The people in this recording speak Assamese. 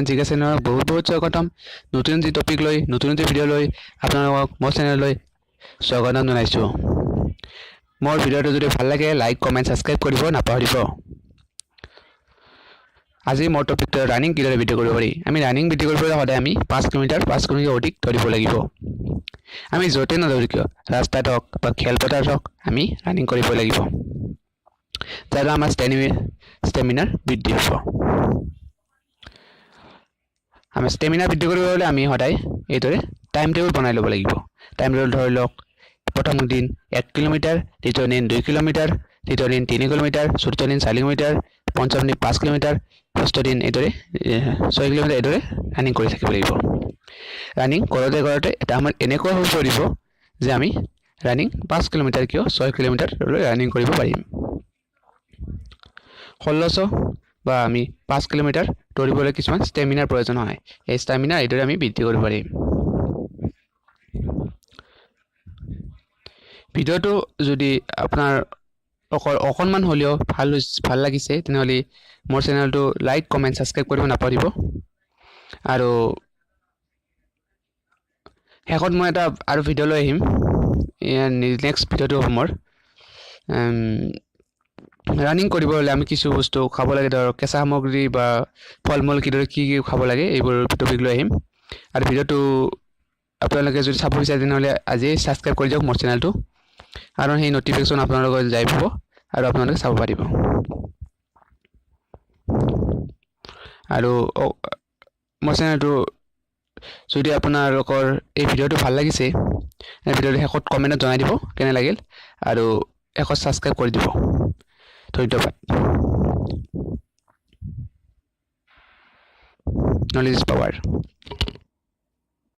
ঠিক আছে নহয়, বহুত বহুত স্বাগতম। নতুন যি টপিক লৈ নতুন ভিডিঅ' লৈ আপোনালোকক মোৰ চেনেললৈ স্বাগতম জনাইছোঁ। মোৰ ভিডিঅ'টো যদি ভাল লাগে লাইক কমেণ্ট ছাবস্ক্ৰাইব কৰিব নাপাহৰিব। আজি মোৰ টপিকটো ৰানিং কিদৰে বৃদ্ধি কৰিব পাৰি। আমি ৰানিং বৃদ্ধি কৰিবলৈ সদায় আমি 5 কিলোমিটাৰ অধিক দৌৰিব লাগিব। আমি য'তে নদৌৰি কিয়, ৰাস্তাত হওক বা খেলপথাৰত হওক, আমি ৰানিং কৰিব লাগিব, যাৰ দ্বাৰা আমাৰ ষ্টেমিনাৰ বৃদ্ধি হ'ব। আমি ষ্টেমিনাৰ বৃদ্ধি কৰিবলৈ হ'লে আমি সদায় এইদৰে টাইম টেবুল বনাই ল'ব লাগিব। টাইম টেবুল ধৰি লওক, প্ৰথম দিন 1 কিলোমিটাৰ, দ্বিতীয় দিন 2 কিলোমিটাৰ, তৃতীয় দিন 3 কিলোমিটাৰ, চতুৰ্থ দিন 4 কিলোমিটাৰ, পঞ্চম দিন 5 কিলোমিটাৰ, ষষ্ঠ দিন এইদৰে 6 কিলোমিটাৰ এইদৰে ৰানিং কৰি থাকিব লাগিব। ৰানিং কৰোঁতে কৰোঁতে এটা সময়ত এনেকুৱা হৈ পৰিব যে আমি ৰানিং 5 কিলোমিটাৰ কিয় 6 কিলোমিটাৰ ৰানিং কৰিব পাৰিম। 1600 বা আমি 5 কিলোমিটাৰ দৌৰিবলৈ কিছুমান ষ্টেমিনাৰ প্ৰয়োজন হয়। এই ষ্টেমিনাৰ এইদৰে আমি বৃদ্ধি কৰিব পাৰিম। ভিডিঅ'টো যদি আপোনাৰ অকণমান হ'লেও ভাল লাগিছে, তেনেহ'লে মোৰ চেনেলটো লাইক কমেণ্ট ছাবস্ক্ৰাইব কৰিব নাপাহৰিব। আৰু শেষত মই এটা আৰু ভিডিঅ' লৈ আহিম। নেক্সট ভিডিঅ'টো হ'ব মোৰ ৰানিং কৰিব হ'লে আমি কিছু বস্তু খাব লাগে, ধৰক কেঁচা সামগ্ৰী বা ফল মূল কিদৰে কি খাব লাগে, এইবোৰ টপিক লৈ আহিম। আৰু ভিডিঅ'টো আপোনালোকে যদি চাব বিচাৰে তেনেহ'লে আজিয়ে ছাবস্ক্ৰাইব কৰি দিয়ক মোৰ চেনেলটো, আৰু সেই নটিফিকেশ্যন আপোনালোকৰ যাই পাব আৰু আপোনালোকে চাব পাৰিব। আৰু মোৰ চেনেলটো যদি আপোনালোকৰ এই ভিডিঅ'টো ভাল লাগিছে, এই ভিডিঅ'টো শেষত কমেণ্টত জনাই দিব কেনে লাগিল, আৰু শেষত ছাবস্ক্ৰাইব কৰি দিব। ধন্যবাদ। Knowledge is power.